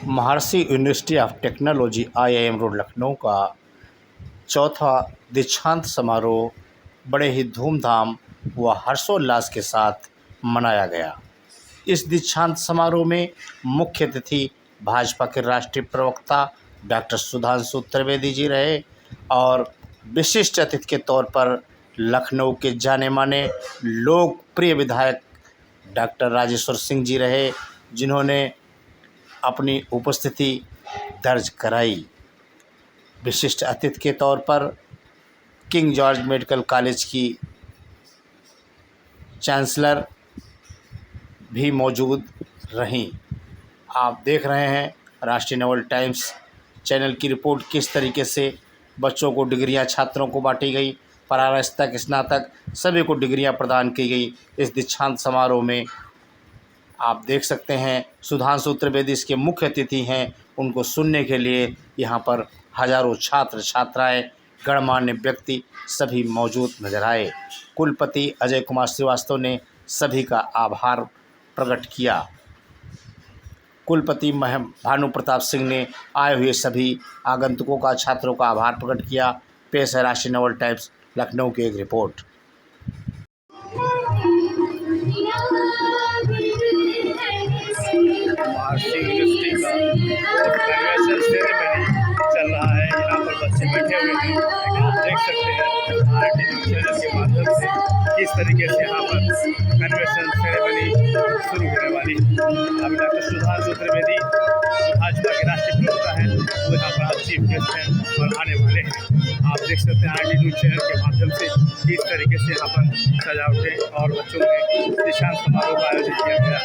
Maharshi university of technology IIM road Lucknow का चौथा दीक्षांत समारोह बड़े ही धूमधाम व हर्षोल्लास के साथ मनाया गया। इस दीक्षांत समारोह में मुख्य अतिथि भाजपा के राष्ट्रीय प्रवक्ता डॉक्टर सुधांशु त्रिवेदी जी रहे और विशिष्ट अतिथि के तौर पर लखनऊ के जाने माने लोकप्रिय विधायक डॉक्टर राजेश्वर सिंह जी रहे, जिन्होंने अपनी उपस्थिति दर्ज कराई। विशिष्ट अतिथि के तौर पर किंग जॉर्ज मेडिकल कॉलेज की चांसलर भी मौजूद रहीं। आप देख रहे हैं राष्ट्रीय नवल टाइम्स चैनल की रिपोर्ट, किस तरीके से बच्चों को डिग्रियां छात्रों को बांटी गई। प्रारंभ तक स्नातक सभी को डिग्रियां प्रदान की गई। इस दीक्षांत समारोह में आप देख सकते हैं सुधांशु त्रिवेदी इसके मुख्य अतिथि हैं। उनको सुनने के लिए यहाँ पर हजारों छात्र छात्राएं, गणमान्य व्यक्ति सभी मौजूद नजर आए। कुलपति अजय कुमार श्रीवास्तव ने सभी का आभार प्रकट किया। कुलपति भानु प्रताप सिंह ने आए हुए सभी आगंतुकों का, छात्रों का आभार प्रकट किया। पेश है राष्ट्रीय नवल टाइम्स लखनऊ की एक रिपोर्ट। महर्षि यूनिवर्सिटी का कन्वेंशन सेरेमनी चल रहा है। यहाँ पर बच्चे बैठे हुए हैं, आप देख सकते हैं RT न्यूज़ चैनल के माध्यम से किस तरीके से यहाँ पर कन्वेंशन सेरेमनी शुरू होने वाली है। अभी डॉक्टर सुधांशु त्रिवेदी भाजपा के राष्ट्रीय प्रवक्ता हैं, वो यहाँ पर आज चीफ गेस्ट हैं और आने वाले हैं। आप देख सकते हैं RT न्यूज़ चैनल के माध्यम से किस तरीके से यहाँ पर सजावटें और बच्चों में दीक्षांत समारोह का आयोजन किया गया।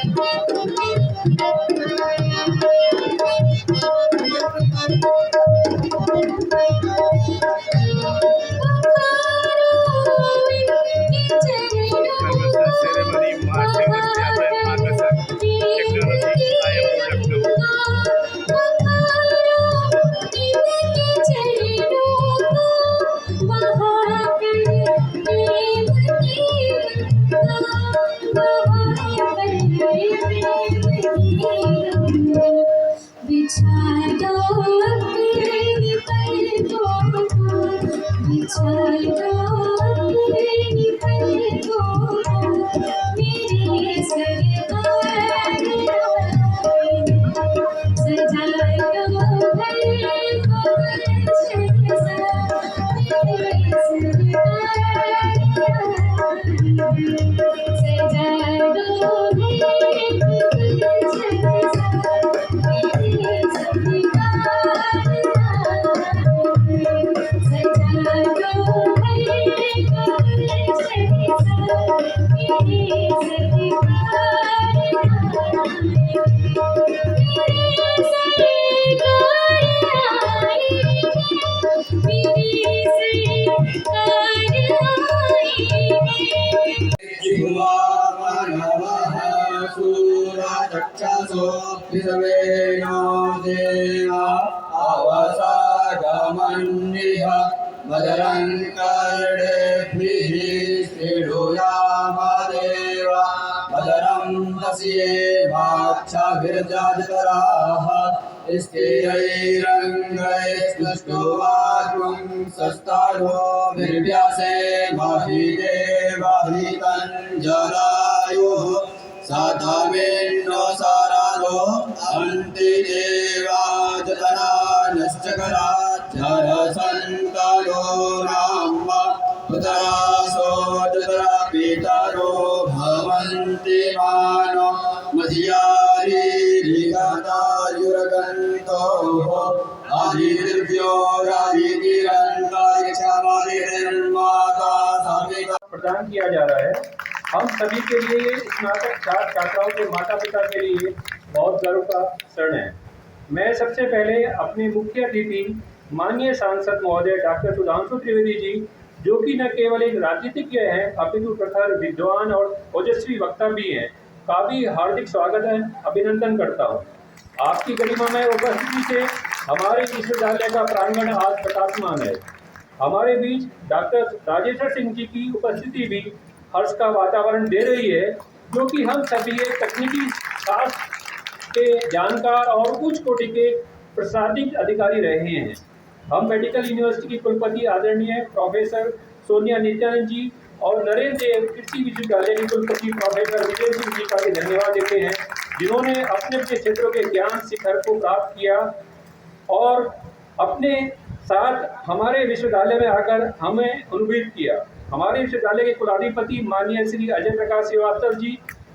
मदरं कर्णेभिः श्रीडूयामदेव मदरं पश्येमाक्षाभिर्जाजतराः स्थिरैरङ्गैस्तुष्टुवाग्वं सस्तारो निर्व्यासे महिदेवाहितञ्जलायुः साधमेन्नो सारादो अन्तिदेवाजतरा नश्चकरा संतानो नाम पुतरासो जतरा पितरो भवन्ति मानो मधियारी रिगतायुरगन्तो आदिर्भ्यो राधितिरन्तारिक्षमादिर्माता साविका प्रदान किया जा रहा है। हम सभी के लिए, स्नातक छात्र छात्राओं के माता पिता के लिए बहुत गर्व का क्षण है। मैं सबसे पहले अपने मुख्य अतिथि माननीय सांसद महोदय डॉक्टर सुधांशु त्रिवेदी जी, जो कि न केवल एक राजनीतिज्ञ हैं अपितु प्रखर विद्वान और ओजस्वी वक्ता भी हैं, का भी हार्दिक स्वागत है, अभिनंदन करता हूं। आपकी गरिमामय उपस्थिति से हमारे विश्वविद्यालय का प्रांगण आज प्रकाशमान है। हमारे बीच डॉक्टर राजेश्वर सिंह जी की उपस्थिति भी हर्ष का वातावरण दे रही है, जो कि हम सभी एक तकनीकी शास्त्र के जानकार और उच्च कोटि के प्रशासनिक अधिकारी रहे हैं। हम मेडिकल यूनिवर्सिटी की कुलपति आदरणीय प्रोफेसर सोनिया नित्यानंद जी और नरेंद्र देव कृषि विश्वविद्यालय के कुलपति प्रोफेसर विजय सिंह जी का भी धन्यवाद देते हैं, जिन्होंने अपने अपने क्षेत्रों के ज्ञान शिखर को प्राप्त किया और अपने साथ हमारे विश्वविद्यालय में आकर हमें अनुप्रेरित किया। हमारे विश्वविद्यालय के कुलाधिपति माननीय श्री अजय प्रकाश श्रीवास्तव जी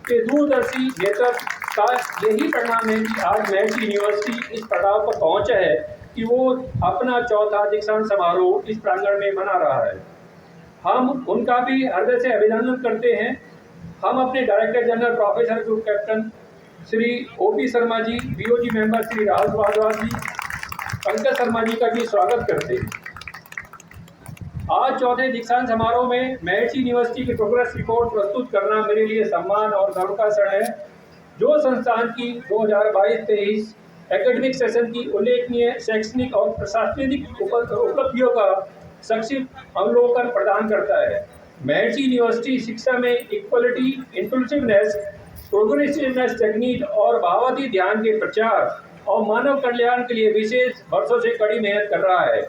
के दूरदर्शी नेतृत्व का यही परिणाम है कि आज महर्षि यूनिवर्सिटी इस पड़ाव पर पहुंचा है कि वो अपना चौथा दीक्षांत समारोह इस प्रांगण में मना रहा है। हम उनका भी हृदय से अभिनंदन करते हैं। हम अपने director general professor group captain Shri OP Sharma ji, BOG member Shri Rahul Bhardwaj ji, Pankaj Sharma ji का भी स्वागत करते हैं। आज चौथे दीक्षांत समारोह में महर्षि यूनिवर्सिटी की प्रोग्रेस रिपोर्ट प्रस्तुत करना मेरे लिए सम्मान और गर्व का क्षण है। जो संस्थान की 2022-23 एकेडमिक सेशन की उल्लेखनीय शैक्षणिक और प्रशासनिक उपलब्धियों का संक्षिप्त अवलोकन प्रदान करता है। महर्षि यूनिवर्सिटी शिक्षा में इक्वलिटी, इंक्लूसिवनेस, प्रोग्रेसिवनेस, तकनीक और भावाती ध्यान के प्रचार और मानव कल्याण के लिए विशेष वर्षों से कड़ी मेहनत कर रहा है।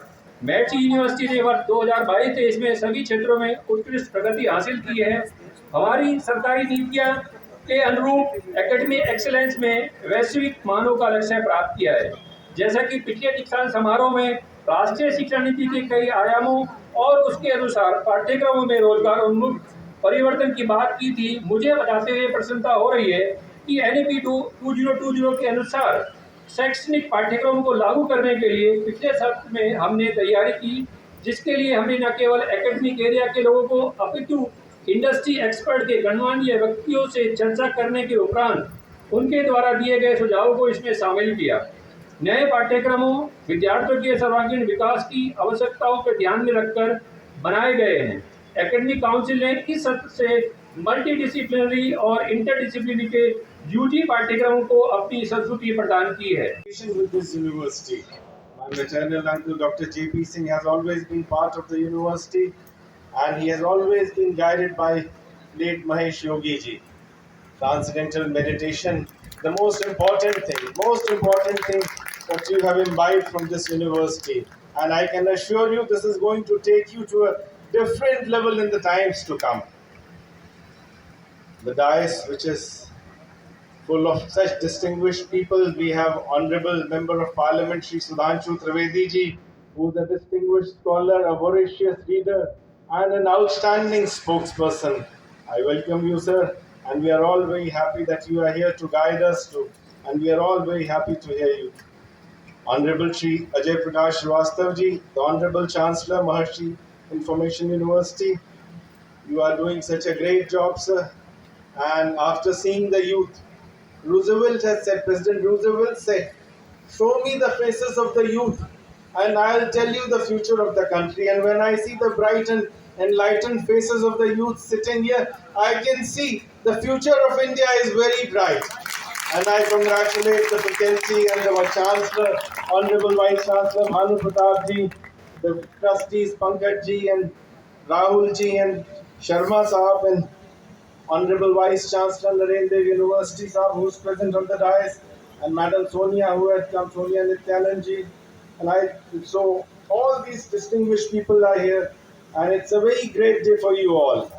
महर्षि यूनिवर्सिटी ने वर्ष 2022-23 में सभी क्षेत्रों में उत्कृष्ट प्रगति हासिल की है। हमारी सरकारी नीतियां के अनुरूप एकेडमिक एक्सीलेंस में वैश्विक मानों का लक्ष्य प्राप्त किया है। जैसा कि पिछले दीक्षांत समारोह में राष्ट्रीय शिक्षा नीति के कई आयामों और उसके अनुसार पाठ्यक्रमों में रोजगार उन्मुख परिवर्तन की बात की थी, मुझे बताते हुए प्रसन्नता हो रही है कि NEP 2020 के अनुसार शैक्षणिक पाठ्यक्रमों को लागू करने के लिए पिछले सत्र में हमने तैयारी की, जिसके लिए हमने न केवल एकेडमिक एरिया के लोगों को अपितु इंडस्ट्री एक्सपर्ट के गणमान्य व्यक्तियों से चर्चा करने के उपरांत उनके द्वारा दिए गए सुझावों को इसमें शामिल किया। नए पाठ्यक्रमों विद्यार्थियों के सर्वांगीण विकास की आवश्यकताओं पर ध्यान में रखकर बनाए गए हैं। एकेडमिक काउंसिल ने इस सत्र से मल्टीडिसिप्लिनरी और इंटरडिसिप्लिनरी के UG पाठ्यक्रमों को अपनी संस्कृति प्रदान की है। With this university, my maternal uncle Dr. JP Singh has always been part of the university, and he has always been guided by late Mahesh Yogi ji. Transcendental meditation, the most important thing that you have imbibed from this university, and I can assure you this is going to take you to a different level in the times to come. The dais, which is full of such distinguished people, we have Honorable Member of Parliament Shri Sudhanshu Trivedi ji, who is a distinguished scholar, a voracious reader, and an outstanding spokesperson. I welcome you, sir, and we are all very happy that you are here to guide us too, and we are all very happy to hear you. Honorable Shri Ajay Prakash Srivastav ji, the Honorable Chancellor Maharshi Information University, you are doing such a great job, sir. And after seeing the youth, President Roosevelt said, show me the faces of the youth and I'll tell you the future of the country. And when I see the bright and enlightened faces of the youth sitting here, I can see the future of India is very bright. And I congratulate the faculty and the Chancellor, Honorable Vice Chancellor Bhanu Pratap ji, the trustees Pankaj ji and Rahul ji and Sharma Sahab, and Honorable Vice Chancellor Narendra Dev University Sahab, who is present on the dais, and Madam Sonia, who has come, Sonia Nityanand ji, and so all these distinguished people are here, and it's a very great day for you all.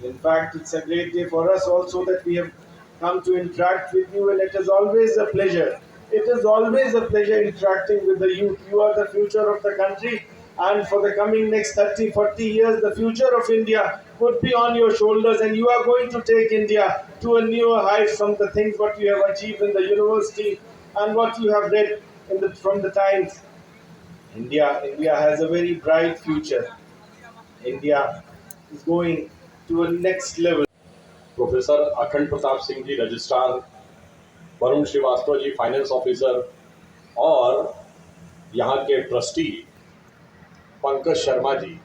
In fact, it's a great day for us also that we have come to interact with you, and it is always a pleasure. It is always a pleasure interacting with the youth. You are the future of the country, and for the coming next 30, 40 years, the future of India would be on your shoulders, and you are going to take India to a newer height from the things what you have achieved in the university and what you have read from the times. India has a very bright future. India is going to a next level. Professor अखंड Pratap Singh ji registrar, Varun Srivastava ji finance officer और यहाँ के trustee Pankaj Sharma जी,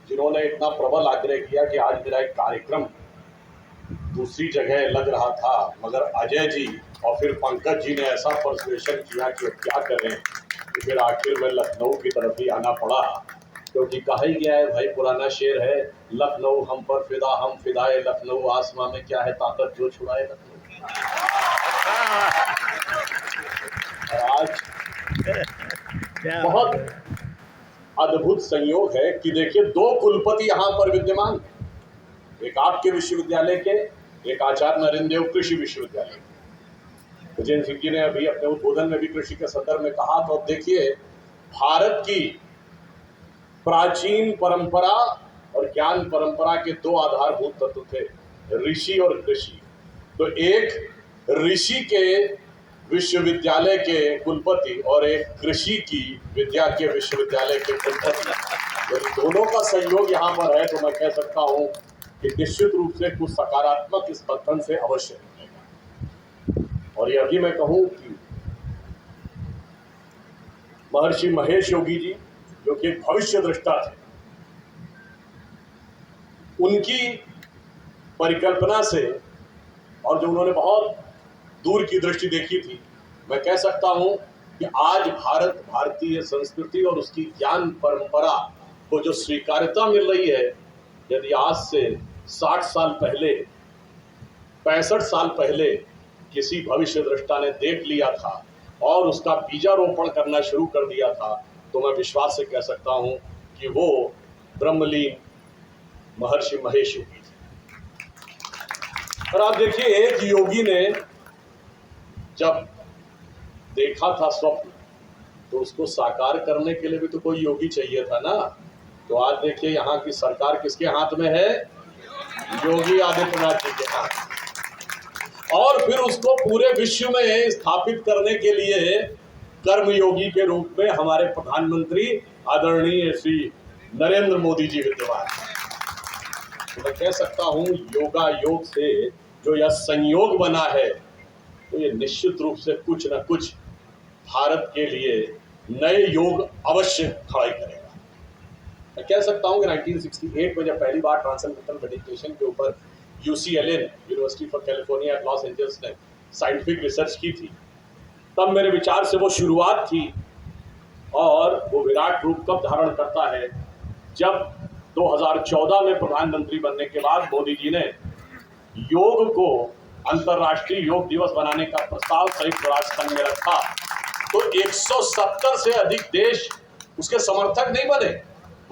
जिन्होंने इतना प्रबल आग्रह किया कि आज मेरा एक कार्यक्रम दूसरी जगह लग रहा था, मगर अजय जी और फिर पंकज जी ने ऐसा परसुएशन किया कि क्या करें, तो फिर आखिर में लखनऊ की तरफ ही आना पड़ा, क्योंकि कहा ही गया है भाई, पुराना शेर है, लखनऊ हम पर फिदा हम फिदाए लखनऊ, आसमां में क्या है ताकत जो छुड़ाए लखनऊ। और आज बहुत अद्भुत संयोग है कि देखिए 2 कुलपति यहाँ पर विद्यमान, एक आपके विश्वविद्यालय के, एक आचार्य नरेंद्र देव कृषि विश्वविद्यालय। गजेंद्र सिंह जी ने अभी अपने उद्बोधन में भी कृषि के संदर्भ में कहा, तो अब देखिए भारत की प्राचीन परंपरा और ज्ञान परंपरा के 2 आधारभूत तत्व थे, ऋषि और कृषि। तो एक ऋषि के विश्वविद्यालय के कुलपति और एक कृषि की विद्या के विश्वविद्यालय के कुलपति, यदि दोनों का सहयोग यहाँ पर है तो मैं कह सकता हूँ कि निश्चित रूप से कुछ सकारात्मक इस बंधन से अवश्य मिलेगा। और यह भी मैं कहूँ कि महर्षि महेश योगी जी जो कि एक भविष्य दृष्टा थे, उनकी परिकल्पना से और जो उन्होंने बहुत दूर की दृष्टि देखी थी, मैं कह सकता हूं कि आज भारत, भारतीय संस्कृति और उसकी ज्ञान परंपरा को जो स्वीकार्यता मिल रही है, यदि आज से 60 साल पहले, 65 साल पहले किसी भविष्य दृष्टा ने देख लिया था और उसका बीजारोपण करना शुरू कर दिया था, तो मैं विश्वास से कह सकता हूं कि वो ब्रह्मलीन महर्षि महेश योगी थे। और आप देखिए, एक योगी ने जब देखा था स्वप्न, तो उसको साकार करने के लिए भी तो कोई योगी चाहिए था ना। तो आज देखिए यहाँ की सरकार किसके हाथ में है? योगी आदित्यनाथ जी के हाथ। और फिर उसको पूरे विश्व में स्थापित करने के लिए कर्मयोगी के रूप में हमारे प्रधानमंत्री आदरणीय श्री नरेंद्र मोदी जी विद्यमान। तो मैं कह सकता हूँ योगा योग से जो यह संयोग बना है, तो ये निश्चित रूप से कुछ न कुछ भारत के लिए नए योग अवश्य खड़े करेगा। मैं कह सकता हूँ कि 1968 में जब पहली बार ट्रांसेंडेंटल मेडिटेशन के ऊपर UCLA university for California Los Angeles ने साइंटिफिक रिसर्च की थी, तब मेरे विचार से वो शुरुआत थी और वो विराट रूप कब धारण करता है जब 2014 में प्रधानमंत्री बनने के बाद मोदी जी ने योग को अंतर्राष्ट्रीय योग दिवस बनाने का प्रस्ताव संयुक्त राष्ट्र संघ में रखा। तो 170 से अधिक देश उसके समर्थक नहीं बने,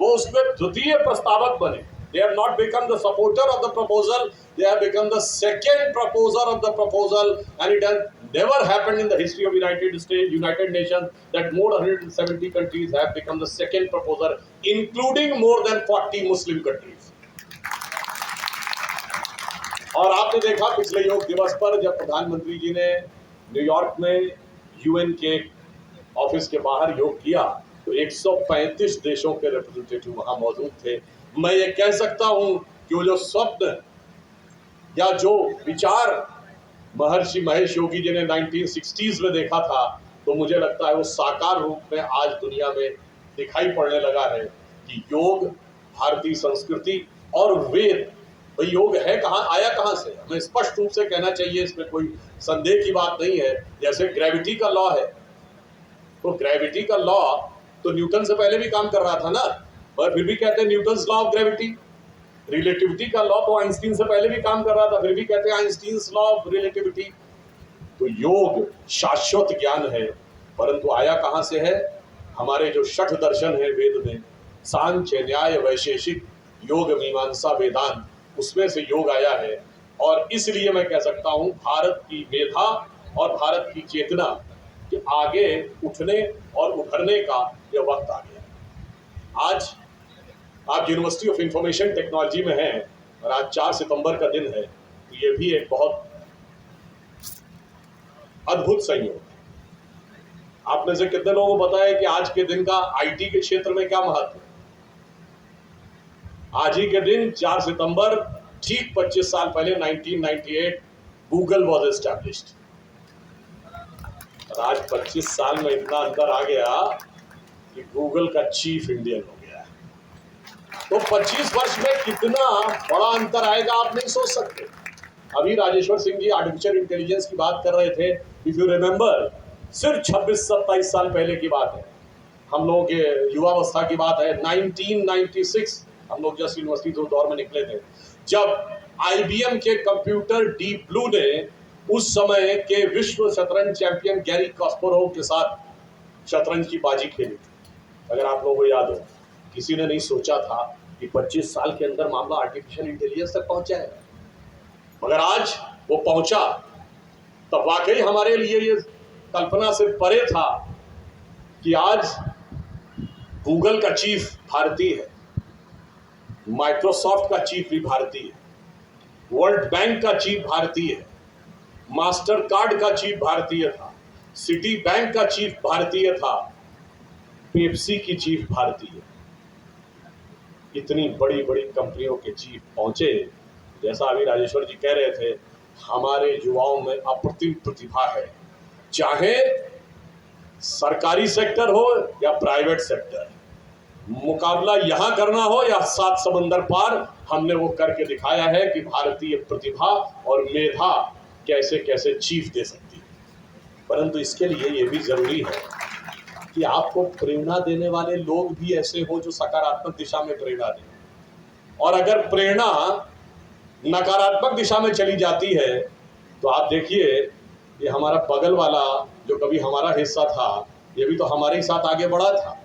वो उसमें द्वितीय प्रस्तावक बने। They have not become the supporter of the proposal, they have become the second proposer of the proposal, and it has never happened in the history of United Nations that more than 170 countries have become the second proposer, including more than 40 Muslim countries. और आपने देखा पिछले योग दिवस पर जब प्रधानमंत्री जी ने न्यूयॉर्क में UN के ऑफिस के बाहर योग किया, तो 135 देशों के रिप्रेजेंटेटिव वहां मौजूद थे। मैं ये कह सकता हूं कि वो जो स्वप्न या जो विचार महर्षि महेश योगी जी ने 1960s में देखा था, तो मुझे लगता है वो साकार रूप में आज दुनिया में दिखाई पड़ने लगा है कि योग, भारतीय संस्कृति और वेद, भाई योग है कहाँ, आया कहाँ से? हमें स्पष्ट रूप से कहना चाहिए, इसमें कोई संदेह की बात नहीं है। जैसे ग्रेविटी का लॉ है, तो ग्रेविटी का लॉ तो न्यूटन से पहले भी काम कर रहा था ना, पर फिर भी कहते हैं Newton's law of gravity. Relativity का लॉ तो आइंस्टीन से पहले भी काम कर रहा था, फिर भी कहते हैं आइंस्टीन्स लॉ ऑफ रिलेटिविटी। तो योग शाश्वत ज्ञान है, परंतु आया कहाँ से है? हमारे जो 6 दर्शन है वेद में, सांख्य, न्याय, वैशेषिक, योग, मीमांसा, वेदांत, उसमें से योग आया है। और इसलिए मैं कह सकता हूँ भारत की मेधा और भारत की चेतना के आगे उठने और उभरने का यह वक्त आ गया। आज आप यूनिवर्सिटी ऑफ इंफॉर्मेशन टेक्नोलॉजी में हैं और आज 4 सितंबर का दिन है, तो ये भी एक बहुत अद्भुत संयोग है। आप में से कितने लोगों को पता है कि आज के दिन का IT के क्षेत्र में क्या महत्व है? आज ही के दिन 4 सितंबर ठीक 25 साल पहले 1998 गूगल वॉज एस्टैब्लिश्ड। और आज 25 साल में इतना अंतर आ गया कि गूगल का चीफ इंडियन हो गया है। तो 25 वर्ष में कितना बड़ा अंतर आएगा आप नहीं सोच सकते। अभी राजेश्वर सिंह जी आर्टिफिशियल इंटेलिजेंस की बात कर रहे थे, इफ यू रिमेंबर, सिर्फ 26-27 साल पहले की बात है, हम लोगों के युवावस्था की बात है। 1996 हम लोग जस्ट यूनिवर्सिटी दौर में निकले थे, जब IBM के कंप्यूटर डीप ब्लू ने उस समय के विश्व शतरंज चैंपियन गैरी कास्परोव के साथ शतरंज की बाजी खेली थी। अगर आप लोगों को याद हो, किसी ने नहीं सोचा था कि 25 साल के अंदर मामला आर्टिफिशियल इंटेलिजेंस तक पहुंच जाएगा, मगर आज वो पहुंचा। तब वाकई हमारे लिए ये कल्पना से परे था कि आज गूगल का चीफ भारतीय है, माइक्रोसॉफ्ट का चीफ भी भारतीय है, वर्ल्ड बैंक का चीफ भारतीय है, मास्टर कार्ड का चीफ भारतीय था, सिटी बैंक का चीफ भारतीय था, पेप्सी की चीफ भारतीय। इतनी बड़ी बड़ी कंपनियों के चीफ पहुंचे। जैसा अभी राजेश्वर जी कह रहे थे, हमारे युवाओं में अप्रतिम प्रतिभा है, चाहे सरकारी सेक्टर हो या प्राइवेट सेक्टर। मुकाबला यहां करना हो या 7 समंदर पार, हमने वो करके दिखाया है कि भारतीय प्रतिभा और मेधा कैसे कैसे चीफ दे सकती है। परंतु इसके लिए ये भी जरूरी है कि आपको प्रेरणा देने वाले लोग भी ऐसे हो जो सकारात्मक दिशा में प्रेरणा दें। और अगर प्रेरणा नकारात्मक दिशा में चली जाती है तो आप देखिए, ये हमारा बगल वाला जो कभी हमारा हिस्सा था, ये भी तो हमारे ही साथ आगे बढ़ा था।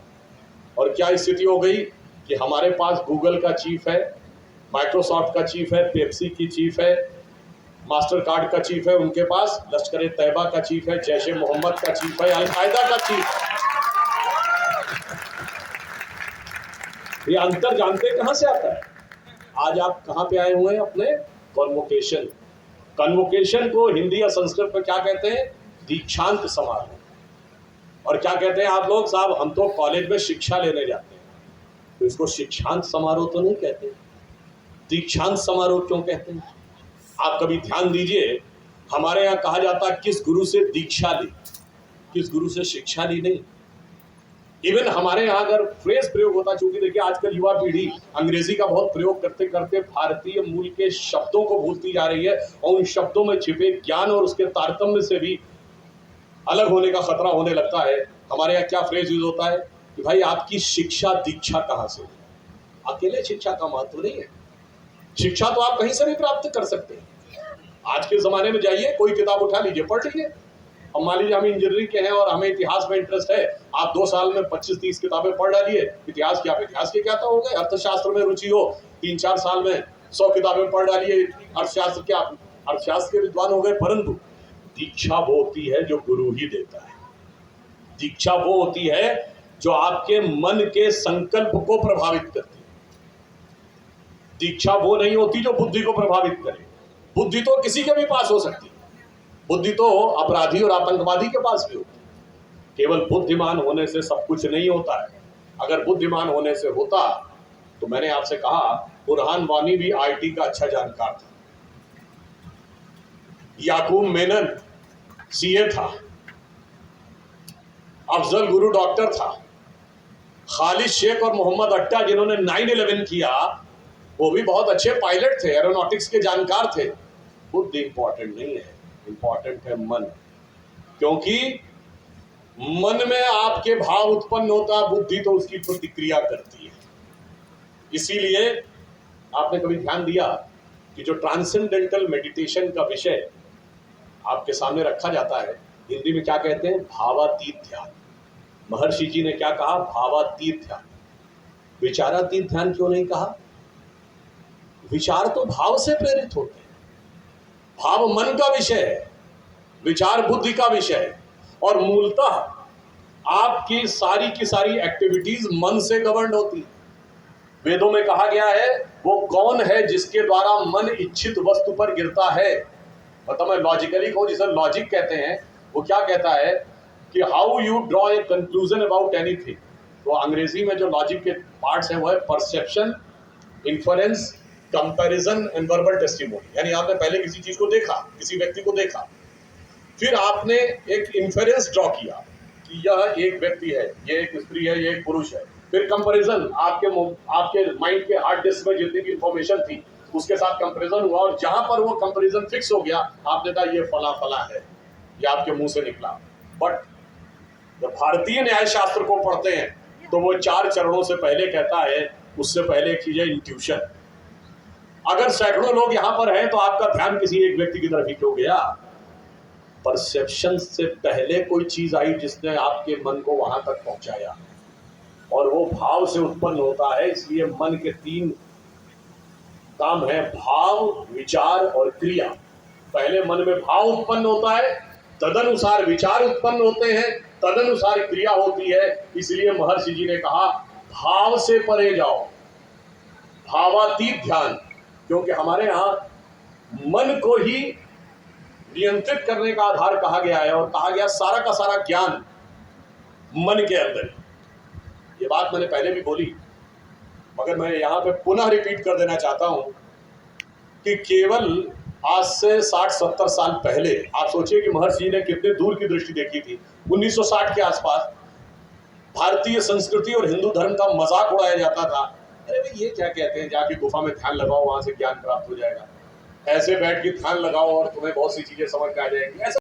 और क्या स्थिति हो गई कि हमारे पास गूगल का चीफ है, माइक्रोसॉफ्ट का चीफ है, पेप्सी की चीफ है, मास्टर कार्ड का चीफ है, उनके पास लश्कर ए तैयबा का चीफ है, जैश ए मोहम्मद का चीफ है, अल-कायदा का चीफ है। ये अंतर जानते कहां से आता है? आज आप कहां पे आए हुए हैं? अपने कॉन्वोकेशन। कन्वोकेशन को हिंदी या संस्कृत में क्या कहते हैं? दीक्षांत समारोह। और क्या कहते हैं आप लोग? साहब हम तो कॉलेज में शिक्षा लेने जाते हैं, तो इसको शिक्षांत समारोह तो नहीं कहते, दीक्षांत समारोह क्यों कहते हैं? आप कभी ध्यान दीजिए, हमारे यहाँ कहा जाता है किस गुरु से दीक्षा ली, किस गुरु से शिक्षा ली नहीं। इवन हमारे यहाँ अगर फ्रेज प्रयोग होता, चूंकि देखिए आजकल युवा पीढ़ी अंग्रेजी का बहुत प्रयोग करते करते भारतीय मूल के शब्दों को भूलती जा रही है, और उन शब्दों में छिपे ज्ञान और उसके तारतम्य से भी अलग होने का खतरा होने लगता है। हमारे यहाँ क्या फ्रेज यूज होता है कि भाई आपकी शिक्षा दीक्षा कहाँ से? अकेले शिक्षा का महत्व नहीं है, शिक्षा तो आप कहीं से भी प्राप्त कर सकते हैं। आज के जमाने में जाइए, कोई किताब उठा लीजिए, पढ़ लीजिए। अब मान लीजिए हम इंजीनियरिंग के हैं और हमें इतिहास में इंटरेस्ट है, आप 2 साल में 25-30 किताबें पढ़ डालिए। इतिहास की, आप इतिहास के क्या तो हो गए। अर्थशास्त्र में रुचि हो, 3-4 साल में 100 किताबें पढ़ डालिए, अर्थशास्त्र के, आप अर्थशास्त्र के विद्वान हो गए। परंतु दीक्षा वो होती है जो गुरु ही देता है। दीक्षा वो होती है जो आपके मन के संकल्प को प्रभावित करती है। दीक्षा वो नहीं होती जो बुद्धि को प्रभावित करे। बुद्धि तो किसी के भी पास हो सकती है, बुद्धि तो अपराधी और आतंकवादी के पास भी होती है। केवल बुद्धिमान होने से सब कुछ नहीं होता है। अगर बुद्धिमान होने से होता तो मैंने आपसे कहा, बुरहान वानी भी आईटी का अच्छा जानकार था, याकूब मेनन सीए था, अफजल गुरु डॉक्टर था, खालिद शेख और मोहम्मद अट्टा जिन्होंने 9/11 किया, वो भी बहुत अच्छे पायलट थे, एरोनॉटिक्स के जानकार थे। बुद्धि इंपॉर्टेंट नहीं है, इंपॉर्टेंट है मन। क्योंकि मन में आपके भाव उत्पन्न होता, बुद्धि तो उसकी प्रतिक्रिया करती है। इसीलिए आपने कभी ध्यान दिया कि जो ट्रांसेंडेंटल मेडिटेशन का विषय आपके सामने रखा जाता है, हिंदी में क्या कहते हैं? भावातीत ध्यान। महर्षि जी ने क्या कहा? भावातीत ध्यान। विचारातीत ध्यान क्यों नहीं कहा? विचार तो भाव से प्रेरित होते हैं, भाव मन का विषय है, विचार बुद्धि का विषय है। और मूलतः आपकी सारी की सारी एक्टिविटीज मन से गवर्न होती है। वेदों में कहा गया है, वो कौन है जिसके द्वारा मन इच्छित वस्तु पर गिरता है। मतलब मैं लॉजिकली कहूं, जिसे लॉजिक कहते हैं, वो क्या कहता है कि how you draw a conclusion about anything. तो अंग्रेजी में जो लॉजिक के पार्ट्स हैं वो है perception, inference, comparison and verbal testimony. यानी आपने पहले किसी चीज को देखा, किसी व्यक्ति को देखा, फिर आपने एक इन्फेरेंस ड्रॉ किया कि यह एक व्यक्ति है, ये एक स्त्री है, ये एक पुरुष है। फिर कंपैरिजन, आपके माइंड के हार्ड डिस्क में जितनी भी इंफॉर्मेशन थी उसके साथ कंपैरिजन हुआ, और जहां पर वो कंपैरिजन फिक्स हो गया, आपने कहा ये फला फला है, ये आपके मुंह से निकला। बट जब भारतीय न्याय शास्त्र को पढ़ते हैं तो वो 4 चरणों से पहले कहता है, उससे पहले एक चीज है इंट्यूशन। अगर सैकड़ों लोग यहां पर हैं तो आपका ध्यान किसी एक व्यक्ति की तरफ ही क्यों गया? परसेप्शन से पहले कोई चीज आई जिसने आपके मन को वहां तक पहुंचाया, और वो भाव से उत्पन्न होता है। इसलिए मन के 3 काम है, भाव, विचार और क्रिया। पहले मन में भाव उत्पन्न होता है, तदनुसार विचार उत्पन्न होते हैं, तदनुसार क्रिया होती है। इसलिए महर्षि जी ने कहा भाव से परे जाओ, भावातीत ध्यान, क्योंकि हमारे यहाँ मन को ही नियंत्रित करने का आधार कहा गया है, और कहा गया सारा का सारा ज्ञान मन के अंदर है। ये बात मैंने पहले भी बोली, मगर मैं यहाँ पे पुनः रिपीट कर देना चाहता हूँ कि केवल आज से 60-70 साल पहले आप सोचिए कि महर्षि जी ने कितने दूर की दृष्टि देखी थी। 1960 के आसपास भारतीय संस्कृति और हिंदू धर्म का मजाक उड़ाया जाता था। अरे भाई ये क्या कहते हैं, जाके गुफा में ध्यान लगाओ, वहां से ज्ञान प्राप्त हो जाएगा, ऐसे बैठ के ध्यान लगाओ और तुम्हें बहुत सी चीजें समझ में आ जाएंगी। ऐसा